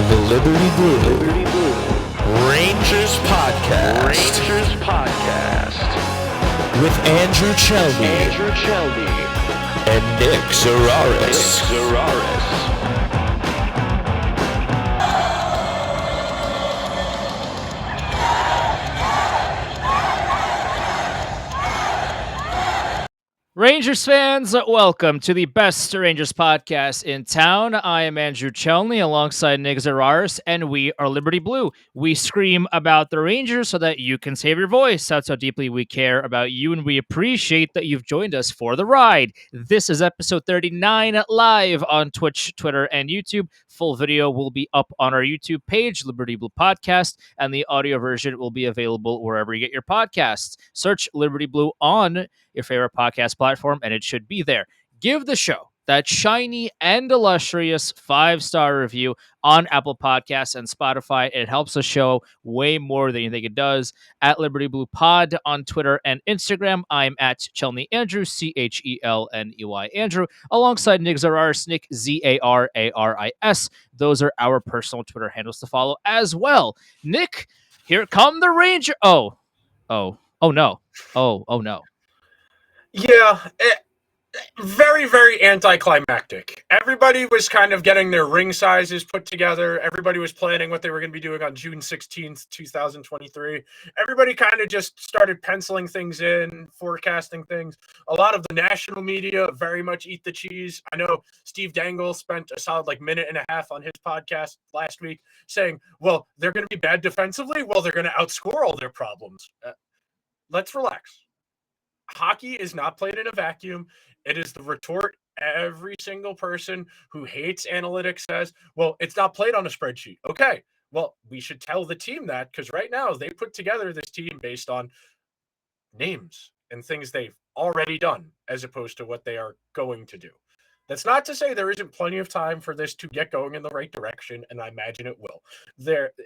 the Liberty Blue Rangers Podcast. With Andrew Chelney and Nick Zararis. Rangers fans, welcome to the best Rangers podcast in town. I am Andrew Chelney alongside Nick Zararis, and we are Liberty Blue. We scream about the Rangers so that you can save your voice. That's how deeply we care about you, and we appreciate that you've joined us for the ride. This is episode 39 live on Twitch, Twitter, and YouTube. Full video will be up on our YouTube page, Liberty Blue Podcast, and the audio version will be available wherever you get your podcasts. Search Liberty Blue on your favorite podcast platform, and it should be there. Give the show that shiny and illustrious 5-star review on Apple Podcasts and Spotify. It helps the show way more than you think it does. At Liberty Blue Pod on Twitter and Instagram, I'm at Chelney Andrew, CHELNEY Andrew, alongside Nick Zararis, Nick ZARARIS. Those are our personal Twitter handles to follow as well. Nick, here come the Ranger. Oh no. Yeah, very, very anticlimactic. Everybody was kind of getting their ring sizes put together. Everybody was planning what they were going to be doing on June 16th, 2023. Everybody kind of just started penciling things in, forecasting things. A lot of the national media very much eat the cheese. I know Steve Dangle spent a solid minute and a half on his podcast last week saying, well, they're going to be bad defensively. Well, they're going to outscore all their problems. Let's relax. Hockey is not played in a vacuum. It is the retort every single person who hates analytics says, well, it's not played on a spreadsheet. Okay, well, we should tell the team that because right now they put together this team based on names and things they've already done as opposed to what they are going to do. That's not to say there isn't plenty of time for this to get going in the right direction, and I imagine it will.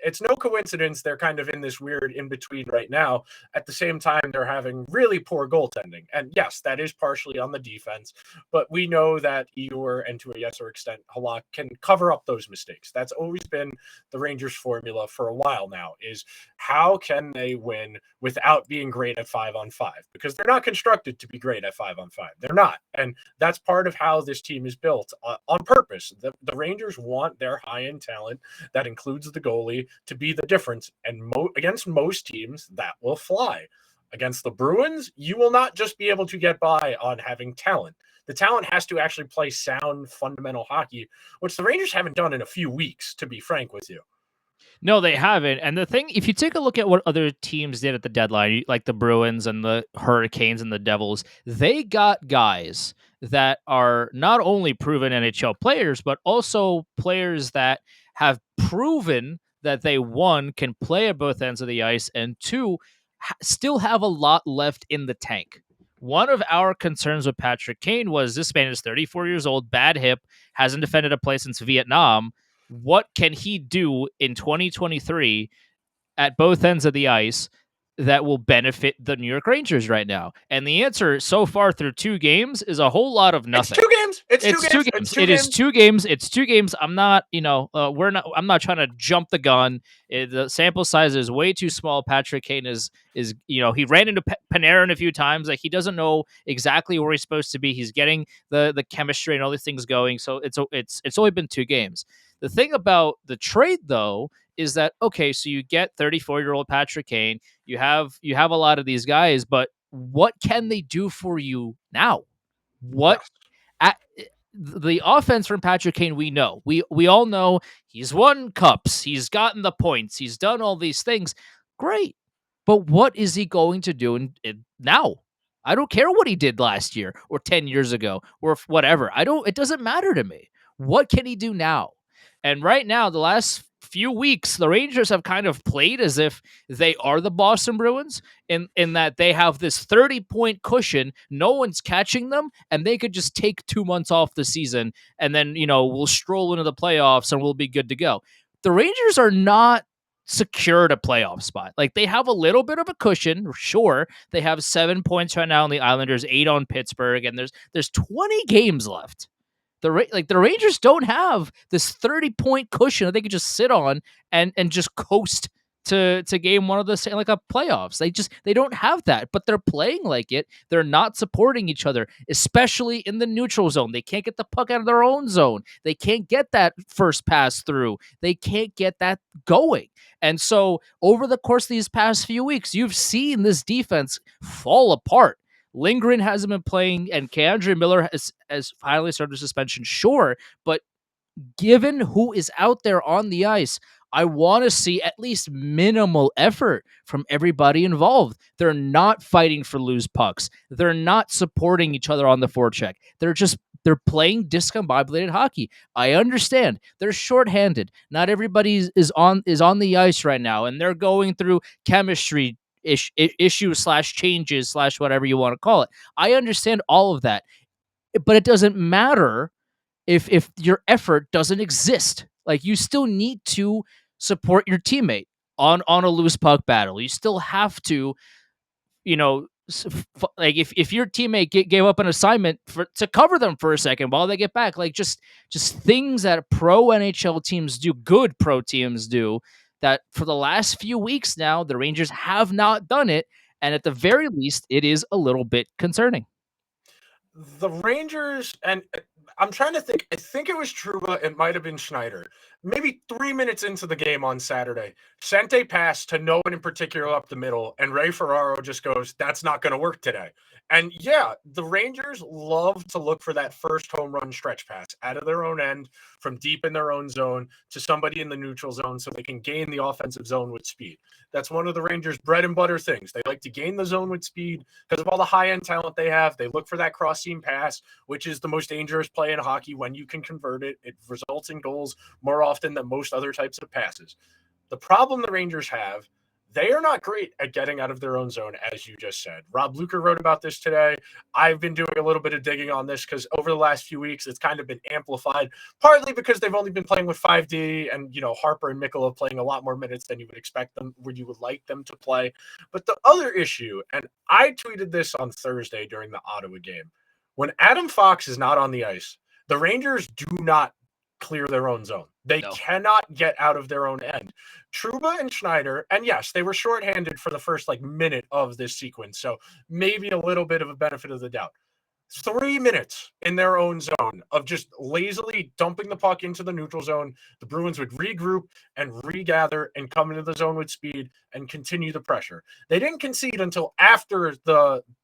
It's no coincidence they're kind of in this weird in-between right now. At the same time, they're having really poor goaltending. And yes, that is partially on the defense, but we know that Igor, and to a lesser extent, Halak, can cover up those mistakes. That's always been the Rangers' formula for a while now, is how can they win without being great at 5-on-5? Because they're not constructed to be great at 5-on-5. They're not. And that's part of how this team is built on purpose. The Rangers want their high-end talent that includes the goalie to be the difference. And against most teams, that will fly. Against the Bruins, you will not just be able to get by on having talent. The talent has to actually play sound, fundamental hockey, which the Rangers haven't done in a few weeks, to be frank with you. No, they haven't. And the thing, if you take a look at what other teams did at the deadline, like the Bruins and the Hurricanes and the Devils, they got guys that are not only proven NHL players, but also players that have proven that they, one, can play at both ends of the ice, and two, still have a lot left in the tank. One of our concerns with Patrick Kane was this man is 34 years old, bad hip, hasn't defended a play since Vietnam. What can he do in 2023 at both ends of the ice that will benefit the New York Rangers right now? And the answer so far through 2 games is a whole lot of nothing. It's two games. It is 2 games. It's 2 games. I'm not, I'm not trying to jump the gun. The sample size is way too small. Patrick Kane is he ran into Panarin a few times. Like, he doesn't know exactly where he's supposed to be. He's getting the chemistry and all these things going. So it's only been 2 games. The thing about the trade, though, is that, okay, so you get 34-year-old Patrick Kane. You have a lot of these guys, but what can they do for you now? The offense from Patrick Kane, we know. We all know he's won cups. He's gotten the points. He's done all these things. Great. But what is he going to do now? I don't care what he did last year or 10 years ago or whatever. It doesn't matter to me. What can he do now? And right now, the last few weeks, the Rangers have kind of played as if they are the Boston Bruins in that they have this 30-point cushion. No one's catching them, and they could just take 2 months off the season, and then, we'll stroll into the playoffs and we'll be good to go. The Rangers are not secured a playoff spot. Like, they have a little bit of a cushion, sure. They have 7 points right now on the Islanders, 8 on Pittsburgh, and there's 20 games left. The Rangers don't have this 30-point cushion that they could just sit on and just coast to game one of the like a playoffs. They don't have that, but they're playing like it. They're not supporting each other, especially in the neutral zone. They can't get the puck out of their own zone. They can't get that first pass through. They can't get that going. And so over the course of these past few weeks, you've seen this defense fall apart. Lindgren hasn't been playing, and K'Andre Miller has finally started suspension, sure, but given who is out there on the ice, I want to see at least minimal effort from everybody involved. They're not fighting for loose pucks. They're not supporting each other on the forecheck. They're playing discombobulated hockey. I understand they're shorthanded. Not everybody is on the ice right now, and they're going through chemistry issues / changes / whatever you want to call it. I understand all of that, but it doesn't matter if your effort doesn't exist. Like, you still need to support your teammate on a loose puck battle. You still have to, like if your teammate gave up an assignment to cover them for a second while they get back, like just things that pro NHL teams do, good pro teams do, that for the last few weeks now the Rangers have not done it, and at the very least it is a little bit concerning. The Rangers, and I'm trying to think, I think it was Trouba, it might have been Schneider. Maybe 3 minutes into the game on Saturday, sent a pass to no one in particular up the middle, and Ray Ferraro just goes, "That's not going to work today." And yeah, the Rangers love to look for that first home run stretch pass out of their own end from deep in their own zone to somebody in the neutral zone so they can gain the offensive zone with speed. That's one of the Rangers' bread and butter things. They like to gain the zone with speed because of all the high-end talent they have. They look for that cross-seam pass, which is the most dangerous play in hockey. When you can convert it, it results in goals more often than most other types of passes. The problem the Rangers have, they are not great at getting out of their own zone, as you just said. Rob Luker wrote about this today. I've been doing a little bit of digging on this because over the last few weeks, it's kind of been amplified, partly because they've only been playing with 5D and, Harper and Mikkola playing a lot more minutes than you would expect them, where you would like them to play. But the other issue, and I tweeted this on Thursday during the Ottawa game, when Adam Fox is not on the ice, the Rangers do not clear their own zone. They cannot get out of their own end. Trouba and Schneider, and yes, they were shorthanded for the first minute of this sequence, so maybe a little bit of a benefit of the doubt. 3 minutes in their own zone of just lazily dumping the puck into the neutral zone. The Bruins would regroup and regather and come into the zone with speed and continue the pressure. They didn't concede until after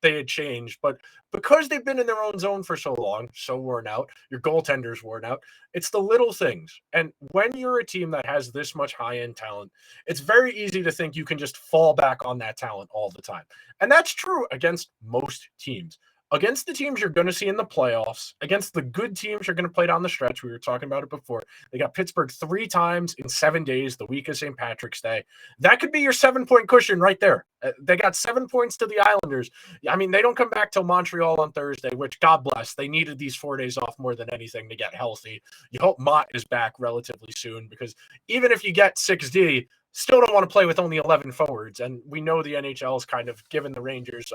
they had changed, but because they've been in their own zone for so long, so worn out, your goaltender's worn out, it's the little things. And when you're a team that has this much high-end talent, it's very easy to think you can just fall back on that talent all the time. And that's true against most teams. Against the teams you're going to see in the playoffs, against the good teams you're going to play down the stretch, we were talking about it before. They got Pittsburgh 3 times in 7 days, the week of St. Patrick's Day. That could be your 7-point cushion right there. They got 7 points to the Islanders. I mean, they don't come back till Montreal on Thursday, which, God bless, they needed these 4 days off more than anything to get healthy. You hope Mott is back relatively soon, because even if you get 6D, still don't want to play with only 11 forwards. And we know the NHL is kind of given the Rangers,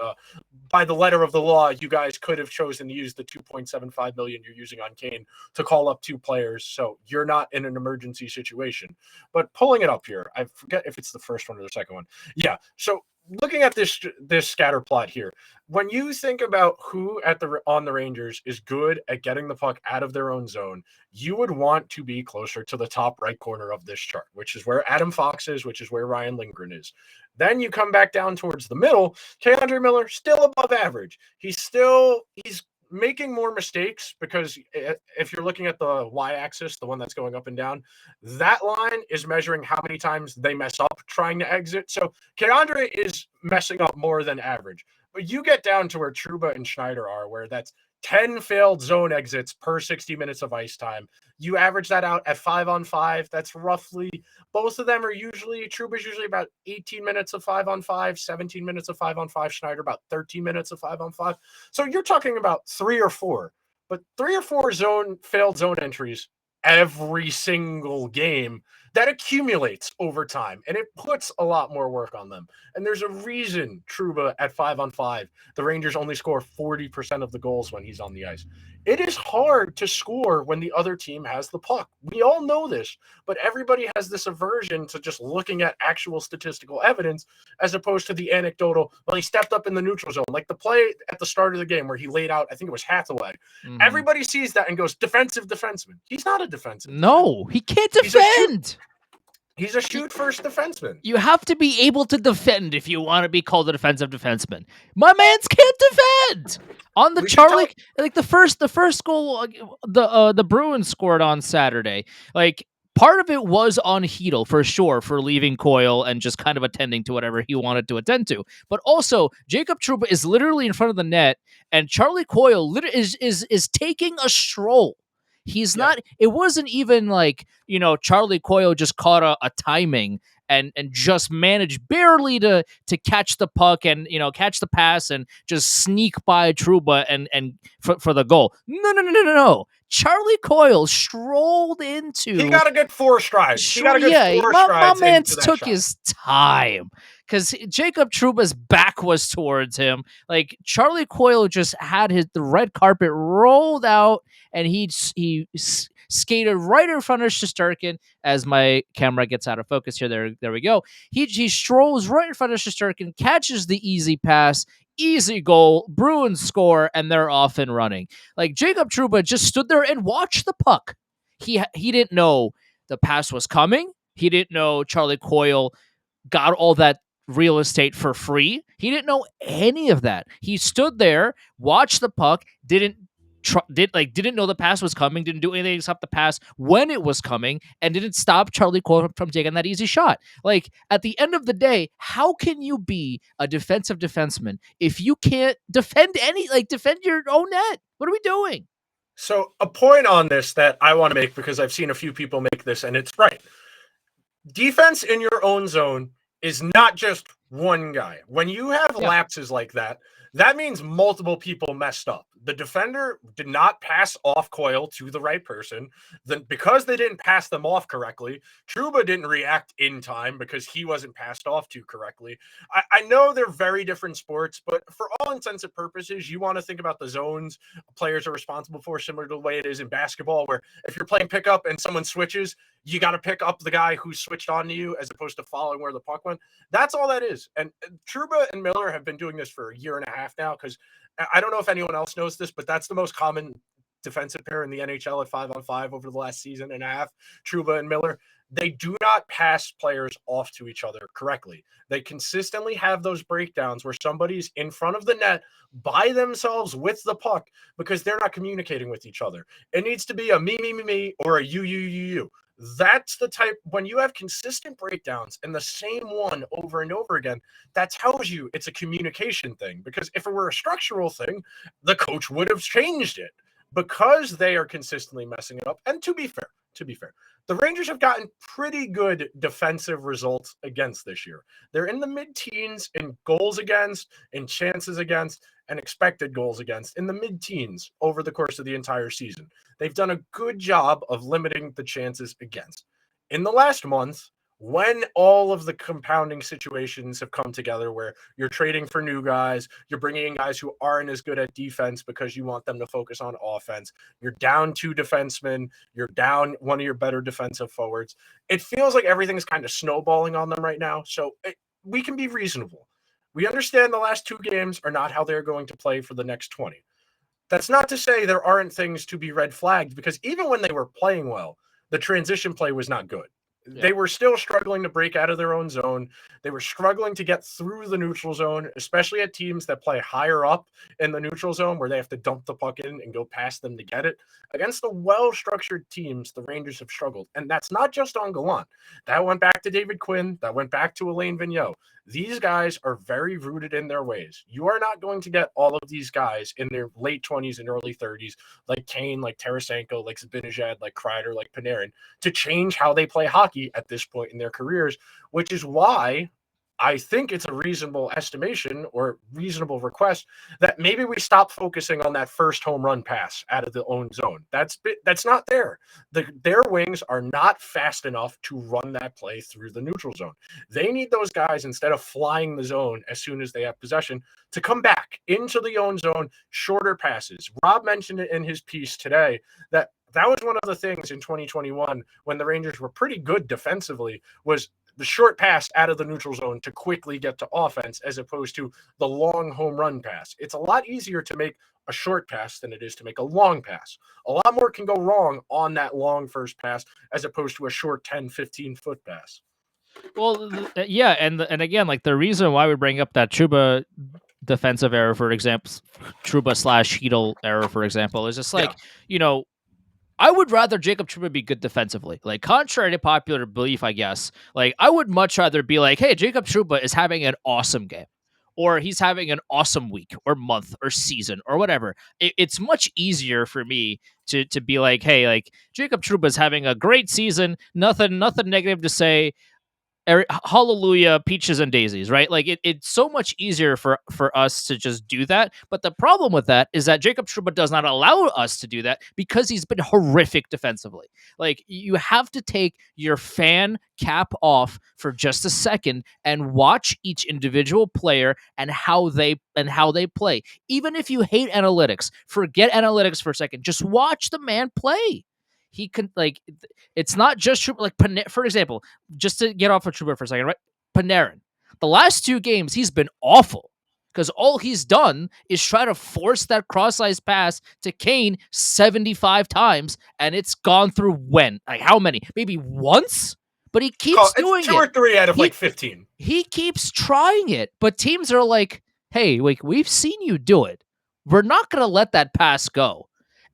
by the letter of the law, you guys could have chosen to use the $2.75 million you're using on Kane to call up 2 players. So you're not in an emergency situation. But pulling it up here, I forget if it's the first one or the second one. Yeah. So looking at this scatter plot here, when you think about who on the Rangers is good at getting the puck out of their own zone, you would want to be closer to the top right corner of this chart, which is where Adam Fox is, which is where Ryan Lindgren is. Then you come back down towards the middle. K'Andre Miller, still above average. He's making more mistakes because if you're looking at the y-axis, the one that's going up and down, that line is measuring how many times they mess up trying to exit. So K'Andre is messing up more than average. But you get down to where Trouba and Schneider are, where that's 10 failed zone exits per 60 minutes of ice time. You average that out at 5-on-5. That's roughly, both of them are Trouba's usually about 18 minutes of 5-on-5, 17 minutes of 5-on-5, Schneider about 13 minutes of 5-on-5. So you're talking about 3 or 4, but 3 or 4 failed zone entries every single game that accumulates over time, and it puts a lot more work on them. And there's a reason Trouba at 5-on-5, the Rangers only score 40% of the goals when he's on the ice. It is hard to score when the other team has the puck. We all know this, but everybody has this aversion to just looking at actual statistical evidence as opposed to the anecdotal, well, he stepped up in the neutral zone. Like the play at the start of the game where he laid out, I think it was Hathaway. Mhm. Everybody sees that and goes, defensive defenseman. He's not a defensive No, defenseman. he can't defend. He's a shoot-first defenseman. You have to be able to defend if you want to be called a defensive defenseman. My man's can't defend. On the Charlie, like the first goal, the Bruins scored on Saturday. Like part of it was on Hedl for sure for leaving Coyle and just kind of attending to whatever he wanted to attend to. But also, Jacob Trouba is literally in front of the net, and Charlie Coyle is taking a stroll. He's not. It wasn't even like Charlie Coyle just caught a timing and just managed barely to catch the puck and catch the pass and just sneak by Trouba and for the goal. No. Charlie Coyle strolled into. He got a good 4 strides. He got a good 4 my strides. man into that took shot. his time because Jacob Trouba's back was towards him. Like Charlie Coyle just had the red carpet rolled out, and he skated right in front of Shesterkin. As my camera gets out of focus here, there we go. He strolls right in front of Shesterkin, catches the easy pass. Easy goal, Bruins score, and they're off and running. Like Jacob Trouba just stood there and watched the puck. He didn't know the pass was coming. He didn't know Charlie Coyle got all that real estate for free. He didn't know any of that. He stood there, watched the puck, didn't know the pass was coming, didn't do anything to stop the pass when it was coming, and didn't stop Charlie Coyle from taking that easy shot. Like at the end of the day, how can you be a defensive defenseman if you can't defend your own net? What are we doing? So a point on this that I want to make, because I've seen a few people make this, and it's right. Defense in your own zone is not just one guy. When you have lapses like that, that means multiple people messed up. The defender did not pass off Coyle to the right person. Then, because they didn't pass them off correctly, Trouba didn't react in time because he wasn't passed off to correctly. I know they're very different sports, but for all intents and purposes, you want to think about the zones players are responsible for, similar to the way it is in basketball, where if you're playing pickup and someone switches, you got to pick up the guy who switched on to you as opposed to following where the puck went. That's all that is. And Trouba and Miller have been doing this for a year and a half now, because I don't know if anyone else knows this, but that's the most common defensive pair in the NHL at 5-on-5 over the last season and a half, Trouba and Miller. They do not pass players off to each other correctly. They consistently have those breakdowns where somebody's in front of the net by themselves with the puck because they're not communicating with each other. It needs to be a me, or a you. That's the type, when you have consistent breakdowns and the same one over and over again, that tells you it's a communication thing. Because if it were a structural thing, the coach would have changed it, because they are consistently messing it up. And to be fair, the Rangers have gotten pretty good defensive results against this year. They're in the mid-teens in goals against, in chances against, and expected goals against, in the mid-teens over the course of the entire season. They've done a good job of limiting the chances against. In the last month, when all of the compounding situations have come together where you're trading for new guys, you're bringing in guys who aren't as good at defense because you want them to focus on offense, you're down 2 defensemen, you're down one of your better defensive forwards, it feels like everything's kind of snowballing on them right now. So we can be reasonable. We understand the last 2 games are not how they're going to play for the next 20. That's not to say there aren't things to be red flagged, because even when they were playing well, the transition play was not good. Yeah. They were still struggling to break out of their own zone. They were struggling to get through the neutral zone, especially at teams that play higher up in the neutral zone where they have to dump the puck in and go past them to get it. Against the well-structured teams, the Rangers have struggled. And that's not just on Gallant. That went back to David Quinn. That went back to Alain Vigneault. These guys are very rooted in their ways. You are not going to get all of these guys in their late 20s and early 30s, like Kane, like Tarasenko, like Zibanejad, like Kreider, like Panarin, to change how they play hockey at this point in their careers, which is why I think it's a reasonable estimation or reasonable request that maybe we stop focusing on that first home run pass out of the own zone. That's not there. Their wings are not fast enough to run that play through the neutral zone. They need those guys, instead of flying the zone as soon as they have possession, to come back into the own zone, shorter passes. Rob mentioned it in his piece today that was one of the things in 2021 when the Rangers were pretty good defensively, was the short pass out of the neutral zone to quickly get to offense, as opposed to the long home run pass. It's a lot easier to make a short pass than it is to make a long pass. A lot more can go wrong on that long first pass as opposed to a short 10, 15-foot pass. Well, yeah, and again, like the reason why we bring up that Trouba defensive error, for example, Trouba/Heedle error, for example, is just like, I would rather Jacob Trouba be good defensively. Like, contrary to popular belief, I guess, like, I would much rather be like, hey, Jacob Trouba is having an awesome game, or he's having an awesome week or month or season or whatever. It's much easier for me to be like, hey, like, Jacob Trouba is having a great season. Nothing negative to say. Hallelujah, peaches and daisies, right? Like it's so much easier for us to just do that. But the problem with that is that Jacob Trouba does not allow us to do that because he's been horrific defensively. Like, you have to take your fan cap off for just a second and watch each individual player and how they play. Even if you hate analytics, forget analytics for a second. Just watch the man play. He can, like, it's not just like, for example, just to get off of Trouba for a second, right? Panarin, the last 2 games, he's been awful because all he's done is try to force that cross-ice pass to Kane 75 times, and it's gone through when? Like, how many? Maybe once? But he keeps doing it. 2 or 3 out of like 15. He keeps trying it, but teams are like, hey, like, we've seen you do it. We're not going to let that pass go.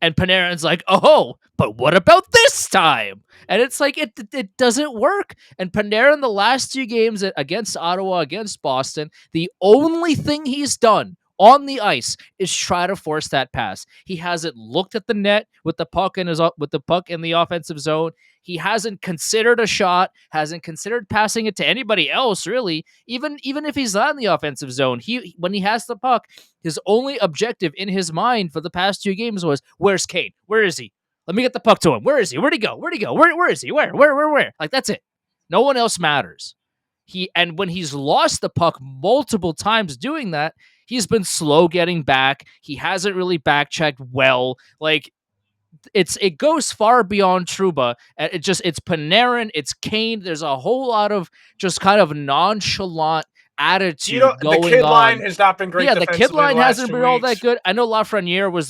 And Panarin's like, oh, but what about this time? And it's like, it doesn't work. And Panarin, the last 2 games against Ottawa, against Boston, the only thing he's done on the ice is try to force that pass. He hasn't looked at the net with the puck in the offensive zone. He hasn't considered a shot, hasn't considered passing it to anybody else, really. Even if he's not in the offensive zone, when he has the puck, his only objective in his mind for the past 2 games was, where's Kane? Where is he? Let me get the puck to him. Where is he? Where'd he go? Where is he? Where? Like, that's it. No one else matters. And when he's lost the puck multiple times doing that, he's been slow getting back. He hasn't really back-checked well. Like, it goes far beyond Trouba. It's Panarin, it's Kane. There's a whole lot of just kind of nonchalant attitude going on. The kid line has not been great. Yeah, the kid line hasn't been all that good. I know Lafreniere was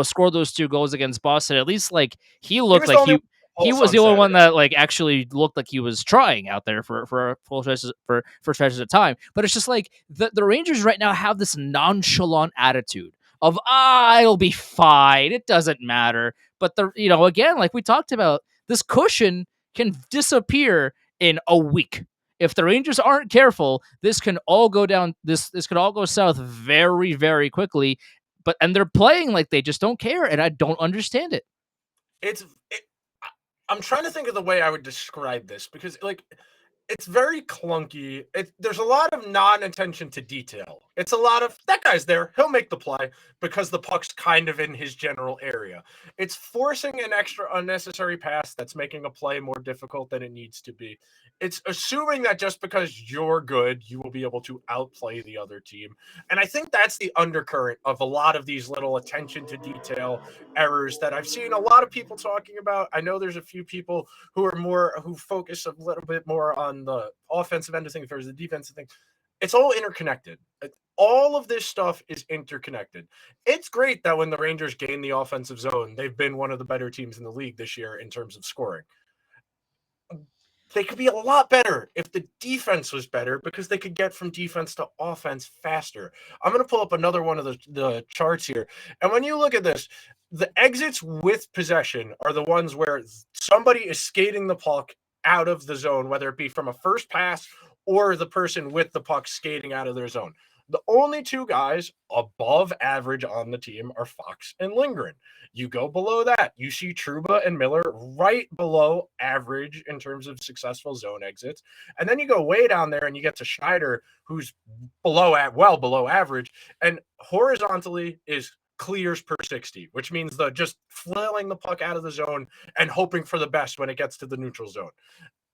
scored those 2 goals against Boston. At least, like, he looked like he was the only one that, like, actually looked like he was trying out there for full stretches for stretches of time. But it's just like the Rangers right now have this nonchalant attitude of, it'll be fine, it doesn't matter. But again, like we talked about, this cushion can disappear in a week. If the Rangers aren't careful, this can all go down. This could all go south very, very quickly. And they're playing like they just don't care, and I don't understand it. I'm trying to think of the way I would describe this, because, like, it's very clunky. There's a lot of non-attention to detail. It's a lot of, that guy's there, he'll make the play because the puck's kind of in his general area. It's forcing an extra unnecessary pass that's making a play more difficult than it needs to be. It's assuming that just because you're good, you will be able to outplay the other team. And I think that's the undercurrent of a lot of these little attention to detail errors that I've seen a lot of people talking about. I know there's a few people who focus a little bit more on the offensive end of things versus the defensive thing. It's all interconnected. All of this stuff is interconnected. It's great that when the Rangers gain the offensive zone, they've been one of the better teams in the league this year in terms of scoring. They could be a lot better if the defense was better, because they could get from defense to offense faster. I'm going to pull up another one of the charts here. And when you look at this, the exits with possession are the ones where somebody is skating the puck out of the zone, whether it be from a first pass or the person with the puck skating out of their zone. The only two guys above average on the team are Fox and Lindgren. You go below that, you see Trouba and Miller right below average in terms of successful zone exits. And then you go way down there and you get to Schneider, who's well below average, and horizontally is clears per 60, which means the just flailing the puck out of the zone and hoping for the best when it gets to the neutral zone.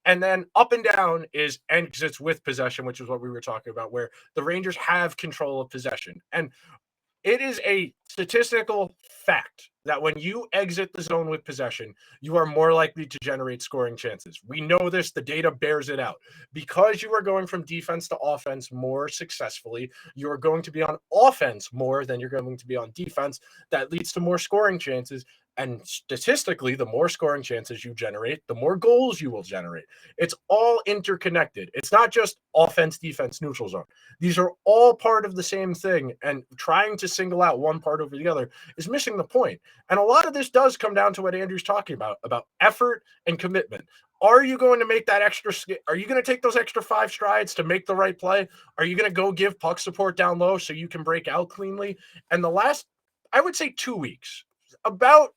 And then up and down is exits with possession, which is what we were talking about, where the Rangers have control of possession. And it is a statistical fact that when you exit the zone with possession, you are more likely to generate scoring chances. We know this. The data bears it out. Because you are going from defense to offense more successfully, you are going to be on offense more than you're going to be on defense. That leads to more scoring chances. And statistically, the more scoring chances you generate, the more goals you will generate. It's all interconnected. It's not just offense, defense, neutral zone. These are all part of the same thing. And trying to single out one part over the other is missing the point. And a lot of this does come down to what Andrew's talking about effort and commitment. Are you going to make that extra? Are you going to take those extra 5 strides to make the right play? Are you going to go give puck support down low so you can break out cleanly? And the last, I would say 2 weeks, about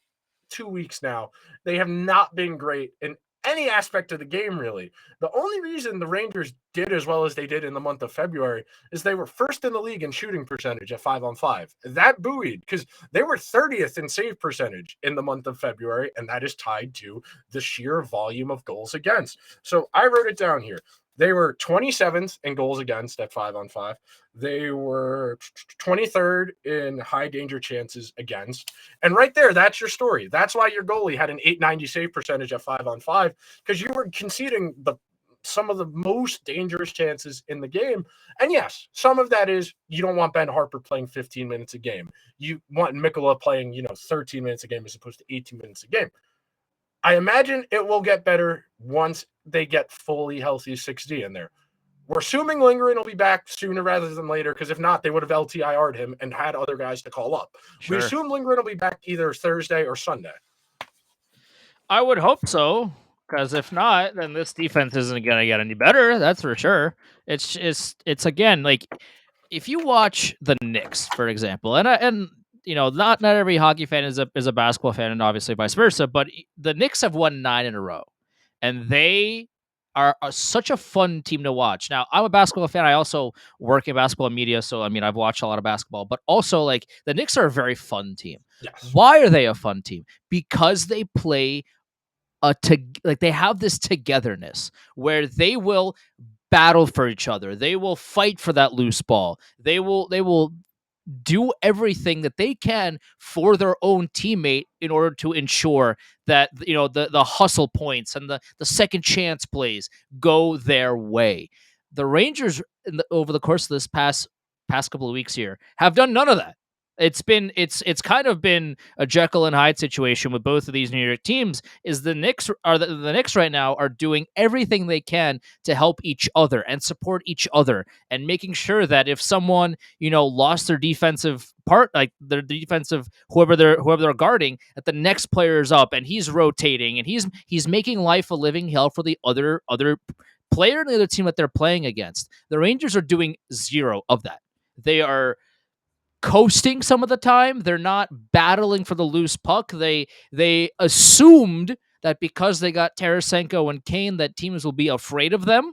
2 weeks now, they have not been great in any aspect of the game, really. The only reason the Rangers did as well as they did in the month of February is they were first in the league in shooting percentage at 5-on-5. That buoyed because they were 30th in save percentage in the month of February, and that is tied to the sheer volume of goals against. So I wrote it down here. They were 27th in goals against at 5-on-5. They were 23rd in high danger chances against. And right there, that's your story. That's why your goalie had an .890 save percentage at 5-on-5, because you were conceding some of the most dangerous chances in the game. And yes, some of that is you don't want Ben Harper playing 15 minutes a game. You want Mikkola playing, 13 minutes a game as opposed to 18 minutes a game. I imagine it will get better once they get fully healthy 6D in there. We're assuming Lindgren will be back sooner rather than later, because if not, they would have LTIR'd him and had other guys to call up. Sure. We assume Lindgren will be back either Thursday or Sunday. I would hope so, because if not, then this defense isn't going to get any better. That's for sure. It's again, like, if you watch the Knicks, for example, and not every hockey fan is a basketball fan, and obviously vice versa, but the Knicks have won 9 in a row, and they are such a fun team to watch. Now, I'm a basketball fan. I also work in basketball media, so I've watched a lot of basketball, but also, like, the Knicks are a very fun team. Yes. Why are they a fun team? Because they play they have this togetherness where they will battle for each other. They will fight for that loose ball. They will do everything that they can for their own teammate in order to ensure that the hustle points and the second chance plays go their way. The Rangers over the course of this past couple of weeks here have done none of that. It's kind of been a Jekyll and Hyde situation with both of these New York teams. Is the Knicks right now are doing everything they can to help each other and support each other, and making sure that if someone lost their defensive part, like their defensive whoever they're guarding, that the next player is up and he's rotating and he's making life a living hell for the other player and the other team that they're playing against. The Rangers are doing zero of that. They are coasting some of the time. They're not battling for the loose puck. They assumed that because they got Tarasenko and Kane, that teams will be afraid of them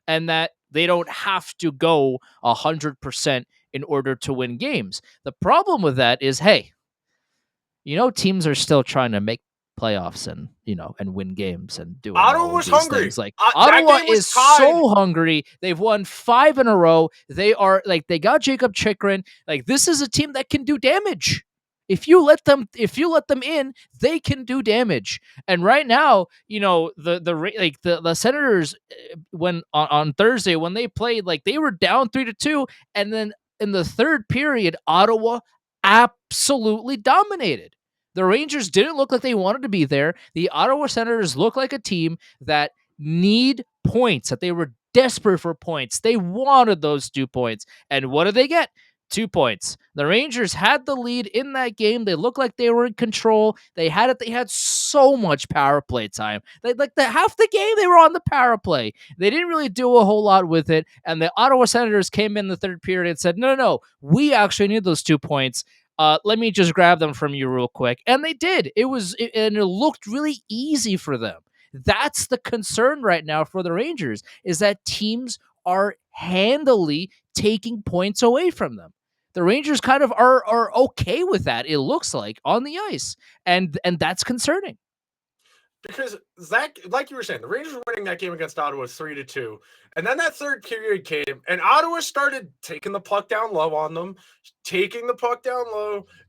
and that they don't have to go 100% in order to win games. The problem with that is, hey, teams are still trying to make playoffs and win games and doing Ottawa was hungry. Things. Like Ottawa is so hungry. They've won 5 in a row. They are they got Jacob Chikrin. Like, this is a team that can do damage. If you let them in, they can do damage. And right now, the Senators, when on Thursday when they played, they were down 3-2, and then in the third period, Ottawa absolutely dominated. The Rangers didn't look like they wanted to be there. The Ottawa Senators look like a team that need points, that they were desperate for points. They wanted those 2 points. And what did they get? 2 points. The Rangers had the lead in that game. They looked like they were in control. They had it. They had so much power play time. Half the game they were on the power play. They didn't really do a whole lot with it. And the Ottawa Senators came in the third period and said, no, we actually need those 2 points. Let me just grab them from you real quick. And they did. And it looked really easy for them. That's the concern right now for the Rangers, is that teams are handily taking points away from them. The Rangers kind of are okay with that, it looks like, on the ice. And that's concerning. Because Zach, like you were saying, the Rangers were winning that game against Ottawa 3-2. And then that third period came, and Ottawa started taking the puck down low on them,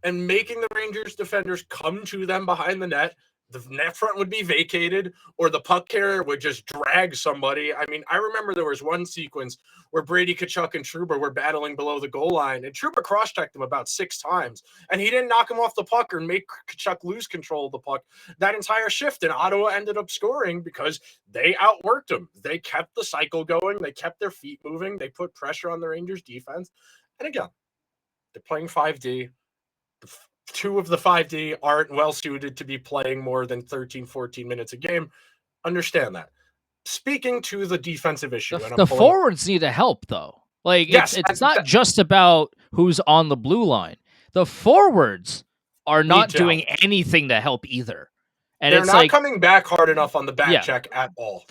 and making the Rangers defenders come to them behind the net. The net front would be vacated, or the puck carrier would just drag somebody. I mean, I remember there was one sequence where Brady Tkachuk and Trouba were battling below the goal line, and Trouba cross-checked him about 6 times, and he didn't knock him off the puck or make Tkachuk lose control of the puck that entire shift, and Ottawa ended up scoring because they outworked him. They kept the cycle going. They kept their feet moving. They put pressure on the Rangers' defense. And again, they're playing 5D. 2 of the 5D aren't well suited to be playing more than 13, 14 minutes a game. Understand that. Speaking to the defensive issue. The forwards need to help, though. It's not just about who's on the blue line. The forwards are not doing anything to help either. And they're not coming back hard enough on the back check at all.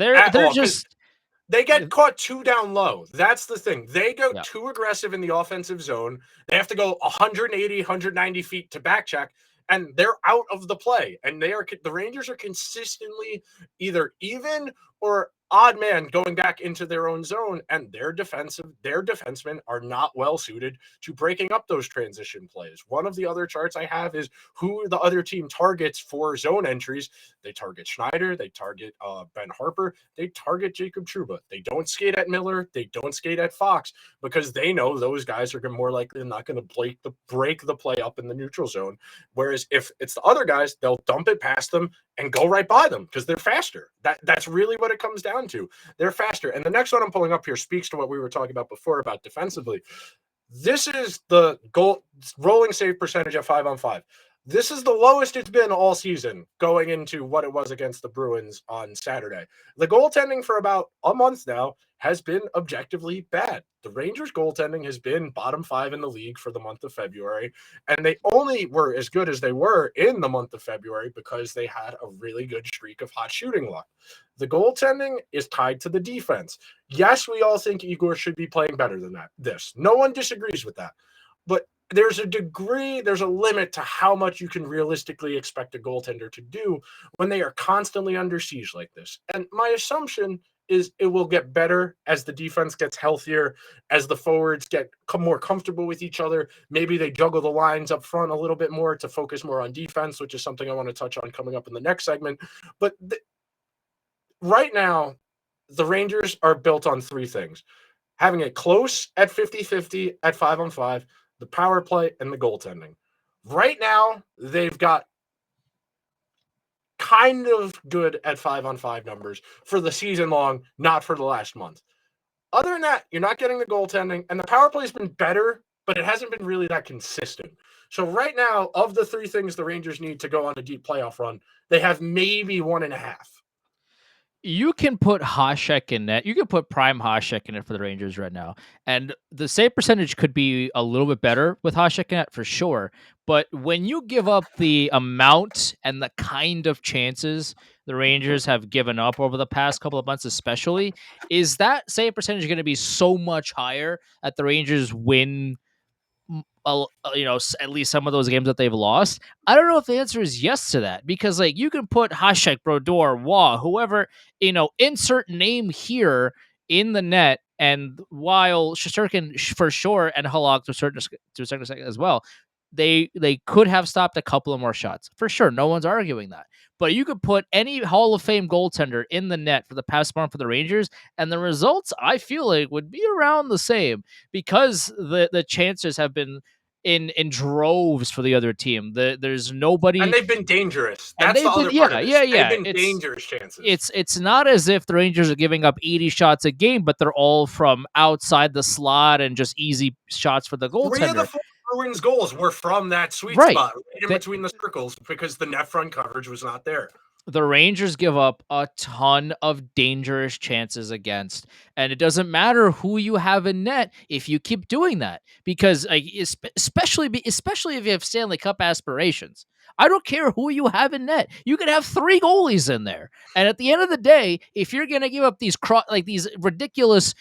They get caught too down low. That's the thing. They go too aggressive in the offensive zone. They have to go 180, 190 feet to back check, and they're out of the play. And the Rangers are consistently either even or odd man going back into their own zone, and their defensemen are not well suited to breaking up those transition plays. One of the other charts I have is who the other team targets for zone entries. They target Schneider, they target Ben Harper, they target Jacob Trouba. They don't skate at Miller, they don't skate at Fox, because they know those guys are more likely than not going to break the play up in the neutral zone. Whereas if it's the other guys, they'll dump it past them and go right by them because they're faster. That's really what it comes down to. They're faster. And the next one I'm pulling up here speaks to what we were talking about before about defensively. This is the goal rolling save percentage at 5-on-5. This is the lowest it's been all season going into what it was against the Bruins on Saturday. The goaltending for about a month now has been objectively bad. The Rangers goaltending has been bottom 5 in the league for the month of February, and they only were as good as they were in the month of February because they had a really good streak of hot shooting luck. The goaltending is tied to the defense. Yes, we all think Igor should be playing better than that. No one disagrees with that. But there's a limit to how much you can realistically expect a goaltender to do when they are constantly under siege like this. And my assumption is it will get better as the defense gets healthier, as the forwards get more comfortable with each other. Maybe they juggle the lines up front a little bit more to focus more on defense, which is something I want to touch on coming up in the next segment. But right now, the Rangers are built on 3 things: having it close at 50-50 at 5-on-5, the power play, and the goaltending. Right now, they've got kind of good at 5-on-5 numbers for the season long, not for the last month. Other than that, you're not getting the goaltending, and the power play has been better, but it hasn't been really that consistent. So right now, of the 3 things the Rangers need to go on a deep playoff run, they have maybe 1.5. You can put Hasek in net. You can put prime Hasek in it for the Rangers right now. And the save percentage could be a little bit better with Hasek in net for sure. But when you give up the amount and the kind of chances the Rangers have given up over the past couple of months especially, is that save percentage going to be so much higher that the Rangers win at least some of those games that they've lost? I don't know if the answer is yes to that, because you can put Hasek, Brodeur, Waugh, whoever, insert name here in the net, and while Shesterkin for sure and Halak to a certain extent as well, they could have stopped a couple of more shots for sure. No one's arguing that. But you could put any Hall of Fame goaltender in the net for the past month for the Rangers, and the results, I feel like, would be around the same, because the chances have been in droves for the other team. There's nobody, And they've been dangerous. and That's the they've been other part of this. They've been It's dangerous chances. it's not as if the Rangers are giving up 80 shots a game, but they're all from outside the slot and just easy shots for the 3 of the goaltender. 4 Bruins goals were from that sweet Right. spot, right in between the circles, because the net front coverage was not there. The Rangers give up a ton of dangerous chances against, and it doesn't matter who you have in net if you keep doing that, because especially if you have Stanley Cup aspirations. I don't care who you have in net. You could have 3 goalies in there, and at the end of the day, if you're going to give up these these ridiculous,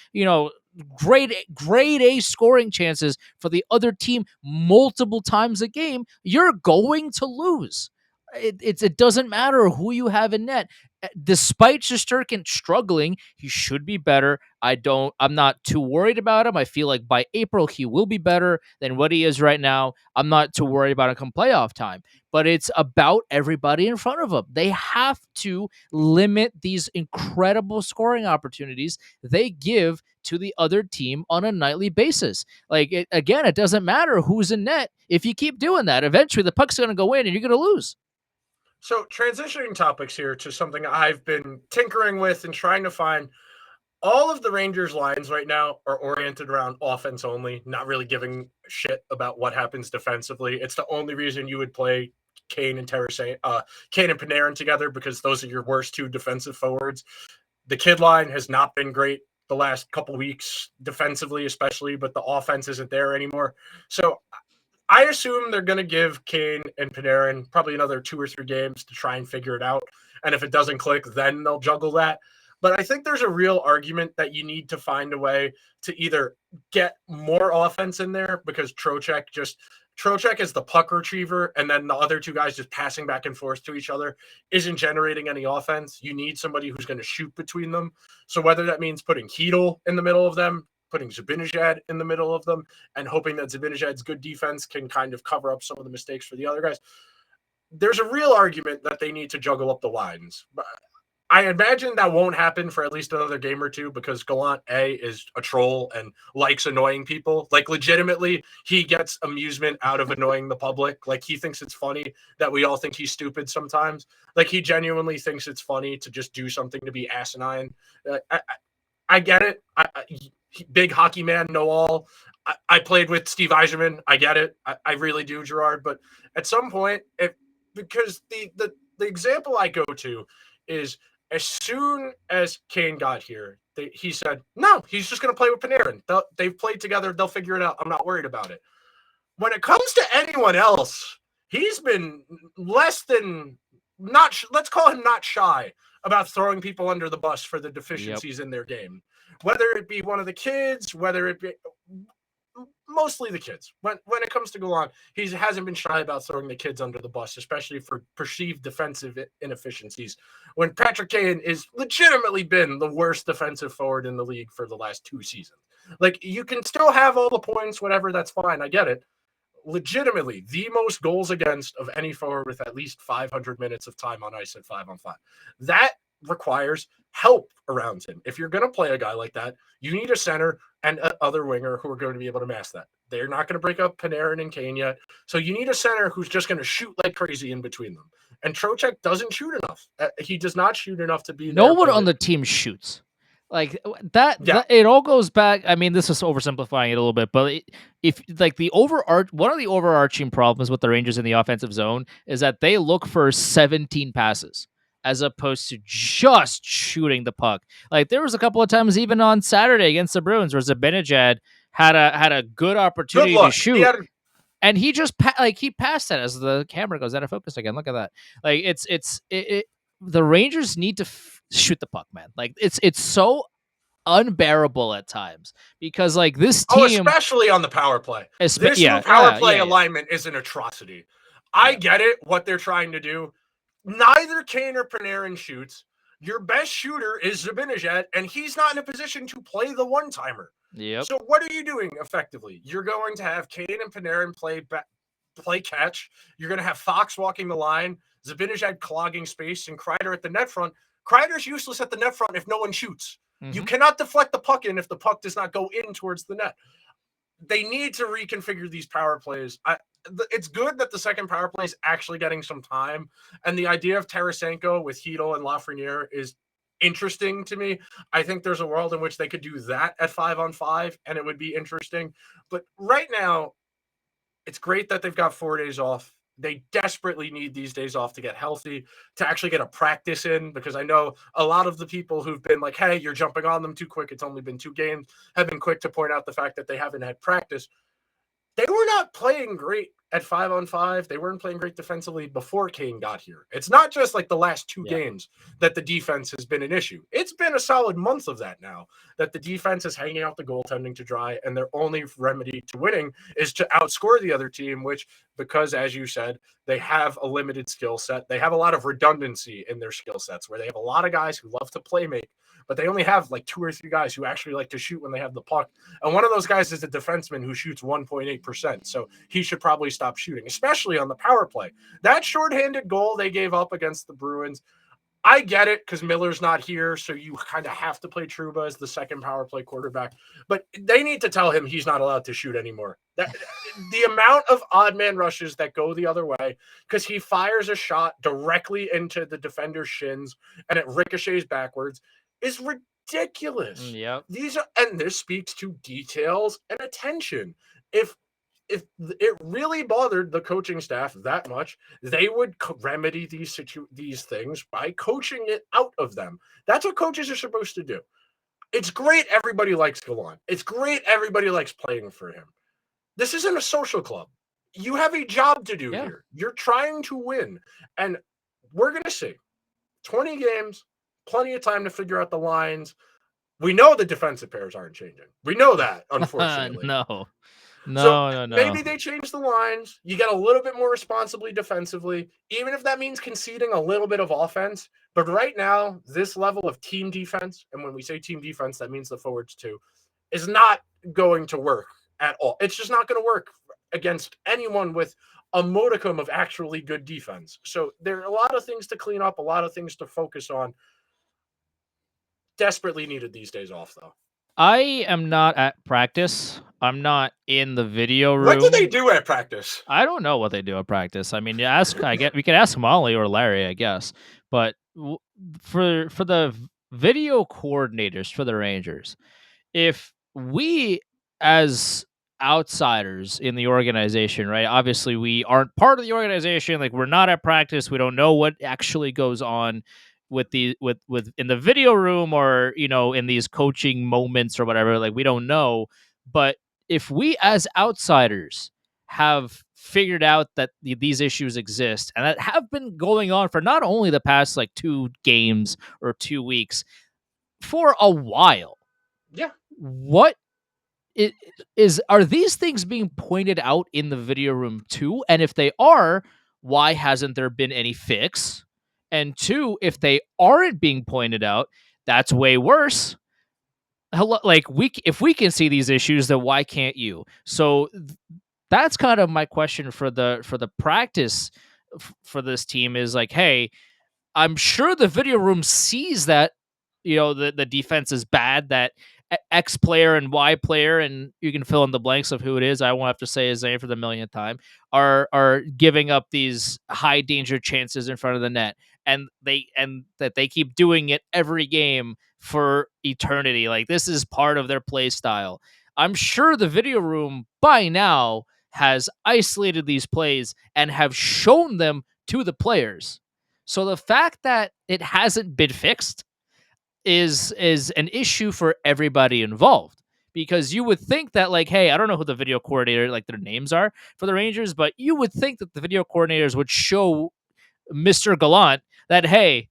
grade A scoring chances for the other team multiple times a game, you're going to lose. It doesn't matter who you have in net. Despite Shesterkin struggling, he should be better. I'm not too worried about him. I feel like by April he will be better than what he is right now. I'm not too worried about him come playoff time. But it's about everybody in front of him. They have to limit these incredible scoring opportunities they give to the other team on a nightly basis. It doesn't matter who's in net. If you keep doing that, eventually the puck's going to go in and you're going to lose. So transitioning topics here to something I've been tinkering with and trying to find. All of the Rangers lines right now are oriented around offense only, not really giving a shit about what happens defensively. It's the only reason you would play Kane and Panarin together, because those are your worst 2 defensive forwards. The kid line has not been great the last couple weeks defensively, especially, but the offense isn't there anymore. So I assume they're going to give Kane and Panarin probably another 2 or 3 games to try and figure it out. And if it doesn't click, then they'll juggle that. But I think there's a real argument that you need to find a way to either get more offense in there, because Trocheck is the puck retriever, and then the other 2 guys just passing back and forth to each other isn't generating any offense. You need somebody who's going to shoot between them. So whether that means putting Hedl in the middle of them, putting Zibanejad in the middle of them, and hoping that Zibanejad's good defense can kind of cover up some of the mistakes for the other guys, there's a real argument that they need to juggle up the lines. I imagine that won't happen for at least another game or 2, because Gallant is a troll and likes annoying people. Like, legitimately, he gets amusement out of annoying the public. Like, he thinks it's funny that we all think he's stupid sometimes. Like, he genuinely thinks it's funny to just do something to be asinine. I get it. Big hockey man, know all. I played with Steve Yzerman. I get it. I really do, Gerard. But at some point, because the example I go to is, as soon as Kane got here, he said, no, he's just going to play with Panarin. They've played together. They'll figure it out. I'm not worried about it. When it comes to anyone else, he's been let's call him not shy about throwing people under the bus for the deficiencies in their game. Whether it be one of the kids, whether it be mostly the kids. When it comes to Gallant, he hasn't been shy about throwing the kids under the bus, especially for perceived defensive inefficiencies. When Patrick Kane has legitimately been the worst defensive forward in the league for the last 2 seasons. Like, you can still have all the points, whatever, that's fine. I get it. Legitimately, the most goals against of any forward with at least 500 minutes of time on ice at 5-on-5. That requires help around him. If you're going to play a guy like that, you need a center and other winger who are going to be able to mask that. They're not going to break up Panarin and Kane yet. So you need a center who's just going to shoot like crazy in between them. And Trocheck doesn't shoot enough. He does not shoot enough to be No one on the team shoots. Like that, it all goes back. I mean, this is oversimplifying it a little bit, but one of the overarching problems with the Rangers in the offensive zone is that they look for 17 passes as opposed to just shooting the puck. Like, there was a couple of times, even on Saturday against the Bruins, where Zibanejad had a good opportunity to shoot, and he just he passed it as the camera goes out of focus again. Look at that. Like, the Rangers need to shoot the puck, man. Like, it's so unbearable at times, because like this team, especially on the power play, power play alignment is an atrocity. I get it, what they're trying to do. Neither Kane or Panarin shoots. Your best shooter is Zibanejad, and he's not in a position to play the one-timer. Yep. So what are you doing effectively? You're going to have Kane and Panarin play catch. You're going to have Fox walking the line, Zibanejad clogging space, and Kreider at the net front. Kreider's useless at the net front if no one shoots. Mm-hmm. You cannot deflect the puck in if the puck does not go in towards the net. they need to reconfigure these power plays. It's good that the second power play is actually getting some time, and the idea of Tarasenko with Hedel and Lafreniere is interesting to me. I think there's a world in which they could do that at 5-on-5, and it would be interesting. But right now, it's great that they've got 4 days off. They desperately need these days off to get healthy, to actually get a practice in, because I know a lot of the people who've been like, hey, you're jumping on them too quick, it's only been 2 games, have been quick to point out the fact that they haven't had practice. They were not playing great at 5-on-5. They weren't playing great defensively before Kane got here. It's not just like the last 2 games that the defense has been an issue. It's been a solid month of that now, that the defense is hanging out the goaltending to dry, and their only remedy to winning is to outscore the other team, which, because, as you said, they have a limited skill set. They have a lot of redundancy in their skill sets, where they have a lot of guys who love to play make, but they only have like 2 or 3 guys who actually like to shoot when they have the puck. And one of those guys is a defenseman who shoots 1.8%. So he should probably stop shooting, especially on the power play. That shorthanded goal they gave up against the Bruins, I get it because Miller's not here, so you kind of have to play Trouba as the second power play quarterback. But they need to tell him he's not allowed to shoot anymore. The amount of odd man rushes that go the other way, because he fires a shot directly into the defender's shins and it ricochets backwards, is ridiculous. Yep. And this speaks to details and attention. If it really bothered the coaching staff that much, they would remedy these things by coaching it out of them. That's what coaches are supposed to do. It's great everybody likes Gallant. It's great everybody likes playing for him. This isn't a social club. You have a job to do here. You're trying to win. And we're going to see 20 games, plenty of time to figure out the lines. We know the defensive pairs aren't changing. We know that, unfortunately. No. Maybe they change the lines. You get a little bit more responsibly defensively, even if that means conceding a little bit of offense. But right now, this level of team defense, and when we say team defense, that means the forwards too, is not going to work at all. It's just not going to work against anyone with a modicum of actually good defense. So there are a lot of things to clean up, a lot of things to focus on. Desperately needed these days off, though. I am not at practice. I'm not in the video room. What do they do at practice? I don't know what they do at practice. I mean, we could ask Molly or Larry, I guess. But for the video coordinators for the Rangers, if we as outsiders in the organization, right? Obviously, we aren't part of the organization. Like, we're not at practice. We don't know what actually goes on with in the video room, or in these coaching moments or whatever. Like, we don't know. But if we as outsiders have figured out that these issues exist and that have been going on for not only the past like 2 games or 2 weeks, for a while, what are these things being pointed out in the video room too? And if they are, why hasn't there been any fix? And 2, if they aren't being pointed out, that's way worse. Like, if we can see these issues, then why can't you? So that's kind of my question for the practice for this team is like, hey, I'm sure the video room sees that the defense is bad, that X player and Y player, and you can fill in the blanks of who it is. I won't have to say his name for the millionth time. Are giving up these high danger chances in front of the net, and that they keep doing it every game for eternity. Like, this is part of their play style. I'm sure the video room by now has isolated these plays and have shown them to the players. So the fact that it hasn't been fixed is an issue for everybody involved, because you would think that, like, hey, I don't know who the video coordinator, like, their names are for the Rangers, but you would think that the video coordinators would show Mr. Gallant that, hey,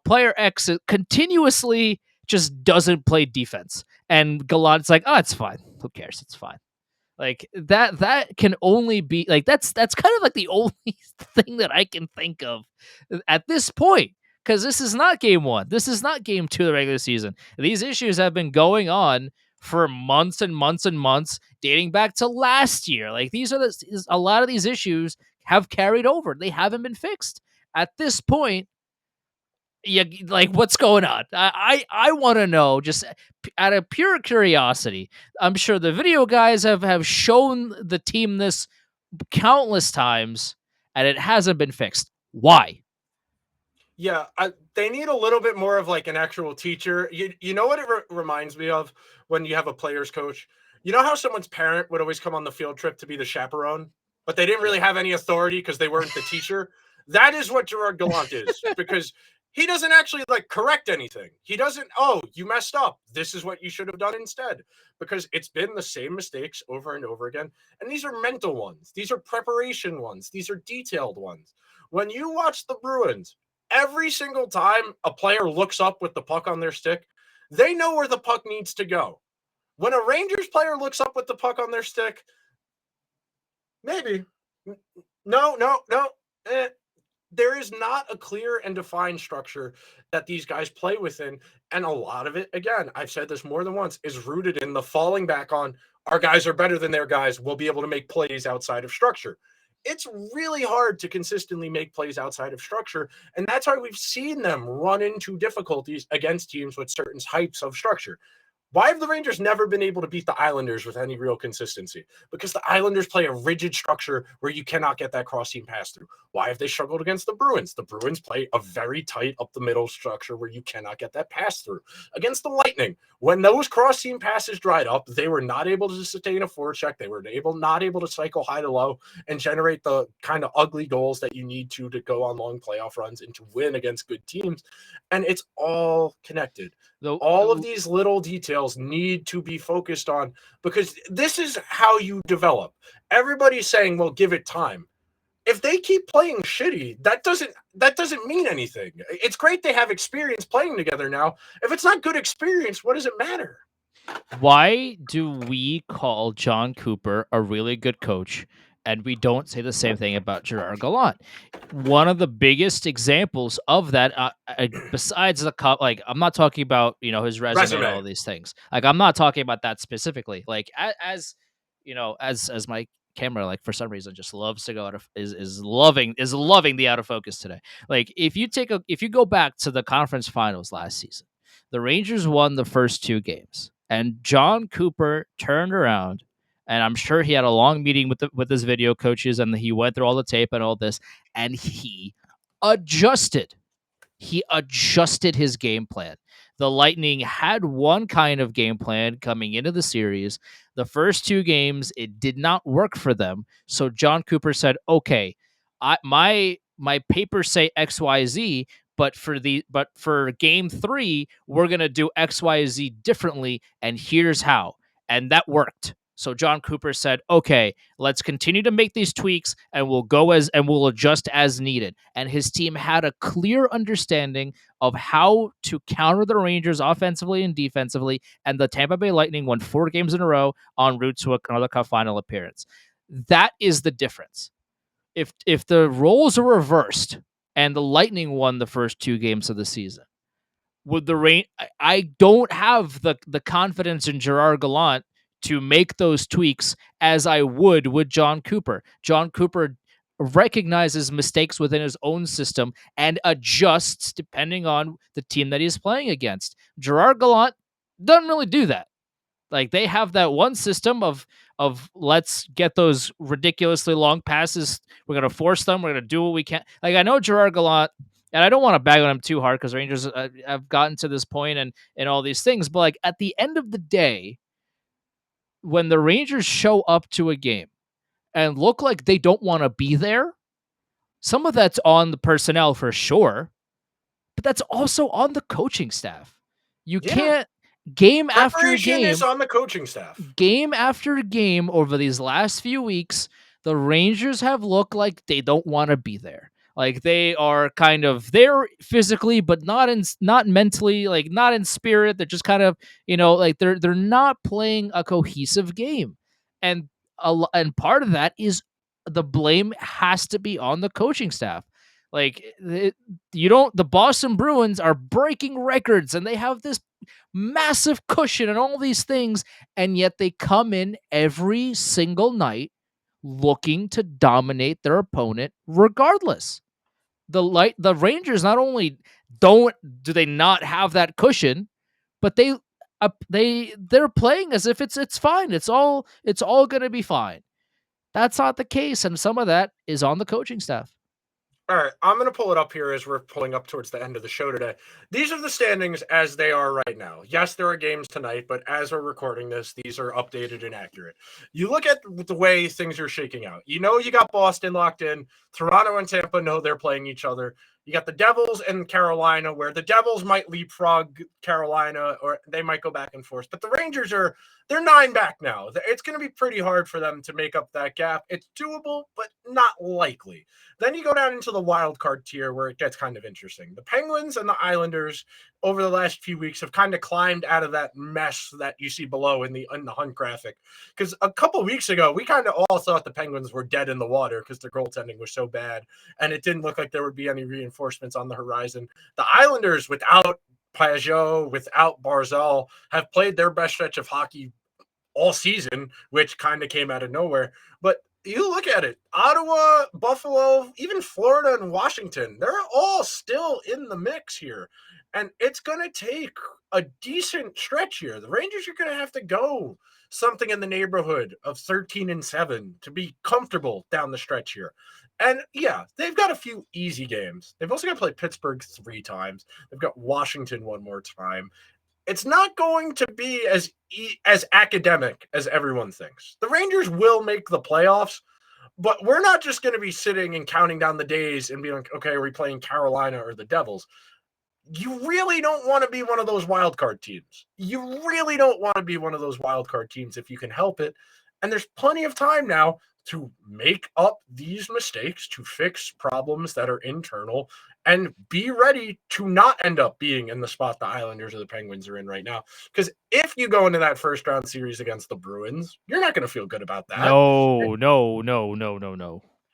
player X continuously just doesn't play defense, and Gallant's like, oh, it's fine, who cares, it's fine. Like, that can only be like, that's kind of like the only thing that I can think of at this point. Because this is not game 1. This is not game 2 of the regular season. These issues have been going on for months and months and months, dating back to last year. Like, a lot of these issues have carried over. They haven't been fixed. At this point, Yeah, like what's going on? I want to know, just out of pure curiosity. I'm sure the video guys have shown the team this countless times, and it hasn't been fixed. Why? Yeah, they need a little bit more of like an actual teacher. You know what it reminds me of when you have a player's coach? You know how someone's parent would always come on the field trip to be the chaperone, but they didn't really have any authority because they weren't the teacher? That is what Gerard Gallant is, because he doesn't actually like correct anything. He doesn't, oh, you messed up. This is what you should have done instead. Because it's been the same mistakes over and over again. And these are mental ones. These are preparation ones. These are detailed ones. When you watch the Bruins, every single time a player looks up with the puck on their stick, they know where the puck needs to go. When a Rangers player looks up with the puck on their stick, maybe. No. There is not a clear and defined structure that these guys play within. And a lot of it, again, I've said this more than once, is rooted in the falling back on our guys are better than their guys. We'll be able to make plays outside of structure. It's really hard to consistently make plays outside of structure. And that's why we've seen them run into difficulties against teams with certain types of structure. Why have the Rangers never been able to beat the Islanders with any real consistency? Because the Islanders play a rigid structure where you cannot get that cross-team pass through. Why have they struggled against the Bruins? The Bruins play a very tight up-the-middle structure where you cannot get that pass through. Against the Lightning, when those cross-team passes dried up, they were not able to sustain a forecheck. They were not able to cycle high to low and generate the kind of ugly goals that you need to go on long playoff runs and to win against good teams. And it's all connected. All of these little details need to be focused on, because this is how you develop. Everybody's saying, well, give it time. If they keep playing shitty, that doesn't mean anything. It's great they have experience playing together now. If it's not good experience, what does it matter? Why do we call John Cooper a really good coach, and we don't say the same thing about Gerard Gallant? One of the biggest examples of that, besides the like, I'm not talking about his resume and all these things. Like, I'm not talking about that specifically. Like, as my camera, like, for some reason just loves to go out of is loving the out of focus today. Like, if you go back to the conference finals last season, the Rangers won the first two games, and John Cooper turned around, and I'm sure he had a long meeting with his video coaches, and he went through all the tape and all this, and he adjusted. He adjusted his game plan. The Lightning had one kind of game plan coming into the series. The first two games, it did not work for them. So John Cooper said, "Okay, my papers say XYZ, but for game 3, we're going to do XYZ differently, and here's how." And that worked. So John Cooper said, "Okay, let's continue to make these tweaks, and we'll adjust as needed." And his team had a clear understanding of how to counter the Rangers offensively and defensively, and the Tampa Bay Lightning won 4 games in a row en route to another Cup final appearance. That is the difference. If the roles are reversed and the Lightning won the first 2 games of the season, would the Rain? I don't have the confidence in Gerard Gallant to make those tweaks as I would with John Cooper. John Cooper recognizes mistakes within his own system and adjusts depending on the team that he's playing against. Gerard Gallant doesn't really do that. Like, they have that one system of let's get those ridiculously long passes. We're gonna force them. We're gonna do what we can. Like, I know Gerard Gallant, and I don't want to bag on him too hard because Rangers have gotten to this point and all these things. But, like, at the end of the day, when the Rangers show up to a game and look like they don't want to be there, some of that's on the personnel for sure, but that's also on the coaching staff. You can't game after game is on the coaching staff. Game after game over these last few weeks, the Rangers have looked like they don't want to be there. Like, they are kind of there physically, but not mentally, like, not in spirit. They're just kind of, like, they're not playing a cohesive game. And part of that is the blame has to be on the coaching staff. Like, the Boston Bruins are breaking records and they have this massive cushion and all these things, and yet they come in every single night looking to dominate their opponent regardless. The Rangers not only Do they not have that cushion? But they're playing as if it's fine. It's all going to be fine. That's not the case, and some of that is on the coaching staff. All right, I'm going to pull it up here as we're pulling up towards the end of the show today. These are the standings as they are right now. Yes, there are games tonight, but as we're recording this, these are updated and accurate. You look at the way things are shaking out. You know you got Boston locked in. Toronto and Tampa know they're playing each other. You got the Devils and Carolina, where the Devils might leapfrog Carolina, or they might go back and forth. But the Rangers they're 9 back now. It's going to be pretty hard for them to make up that gap. It's doable, but not likely. Then you go down into the wild card tier where it gets kind of interesting. The Penguins and the Islanders over the last few weeks have kind of climbed out of that mess that you see below in the Hunt graphic. Because a couple weeks ago, we kind of all thought the Penguins were dead in the water because their goaltending was so bad, and it didn't look like there would be any reinforcements on the horizon. The Islanders, without Pajot, without Barzal, have played their best stretch of hockey all season, which kind of came out of nowhere. But you look at it, Ottawa, Buffalo, even Florida and Washington, they're all still in the mix here. And it's going to take a decent stretch here. The Rangers are going to have to go something in the neighborhood of 13-7 to be comfortable down the stretch here. And yeah, they've got a few easy games. They've also got to play Pittsburgh 3 times. They've got Washington one more time. It's not going to be as academic as everyone thinks. The Rangers will make the playoffs, but we're not just going to be sitting and counting down the days and being like, okay, are we playing Carolina or the Devils? You really don't want to be one of those wild card teams. You really don't want to be one of those wild card teams if you can help it. And there's plenty of time now to make up these mistakes, to fix problems that are internal, and be ready to not end up being in the spot the Islanders or the Penguins are in right now. Because if you go into that first round series against the Bruins, you're not going to feel good about that. No.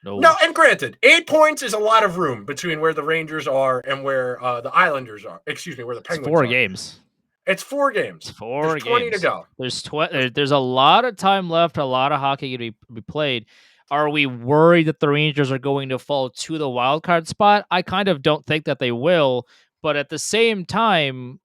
No, and granted, 8 points is a lot of room between where the Rangers are and where the Islanders are. Excuse me, where the Penguins are. 4 games. It's 4 games. It's 4 There's 20 games. to go. There's a lot of time left, a lot of hockey to be played. Are we worried that the Rangers are going to fall to the wild card spot? I kind of don't think that they will, but at the same time,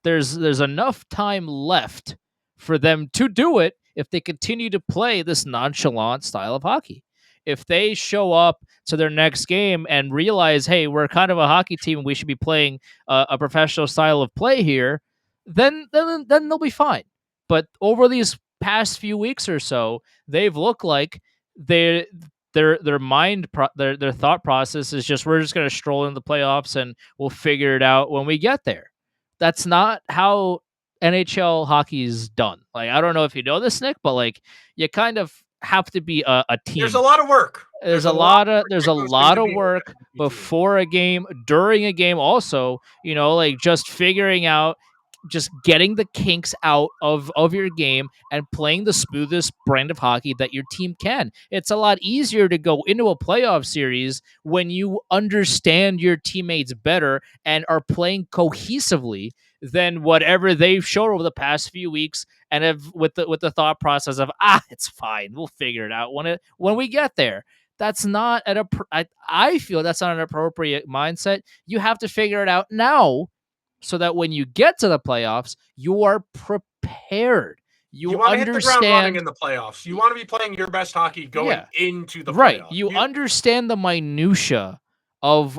there's enough time left for them to do it if they continue to play this nonchalant style of hockey. If they show up to their next game and realize, hey, we're kind of a hockey team and we should be playing a professional style of play here, then they'll be fine. But over these past few weeks or so, they've looked like their thought process is just, we're just going to stroll into the playoffs and we'll figure it out when we get there. That's not how NHL hockey is done. Like, I don't know if you know this, Nick, but like, you kind of have to be a team. There's a lot of work. There's a lot of work before a game, during a game also, like just figuring out, just getting the kinks out of your game and playing the smoothest brand of hockey that your team can. It's a lot easier to go into a playoff series when you understand your teammates better and are playing cohesively than whatever they've shown over the past few weeks, and have with the thought process of, it's fine, we'll figure it out when we get there. That's not I feel that's not an appropriate mindset. You have to figure it out now, so that when you get to the playoffs, you are prepared. You want to understand, hit the ground running in the playoffs. You want to be playing your best hockey going into the playoffs. Right. You understand the minutia of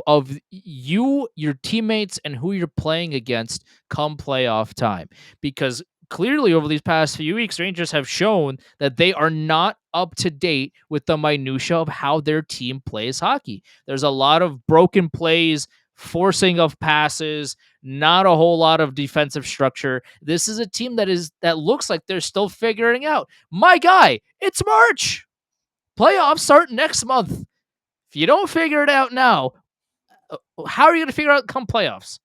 you, your teammates, and who you're playing against come playoff time. Because clearly over these past few weeks, Rangers have shown that they are not up to date with the minutia of how their team plays hockey. There's a lot of broken plays, forcing of passes, not a whole lot of defensive structure. This is a team that looks like they're still figuring out. My guy, it's March. Playoffs start next month. If you don't figure it out now, how are you going to figure out come playoffs?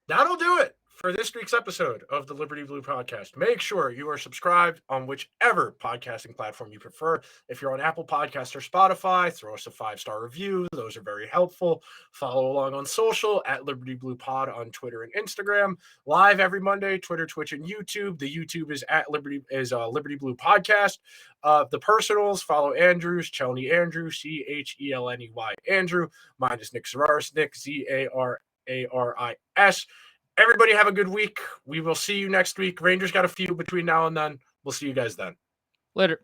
That'll do it for this week's episode of the Liberty Blue Podcast. Make sure you are subscribed on whichever podcasting platform you prefer. If you're on Apple Podcasts or Spotify, throw us a 5-star review. Those are very helpful. Follow along on social at Liberty Blue Pod on Twitter and Instagram. Live every Monday, Twitter, Twitch, and YouTube. The YouTube is at Liberty Blue Podcast. The personals, follow Andrew's, Chelney Andrew, Chelney Andrew. Mine is Nick Zararis, Nick Zararis. Everybody have a good week. We will see you next week. Rangers got a few between now and then. We'll see you guys then. Later.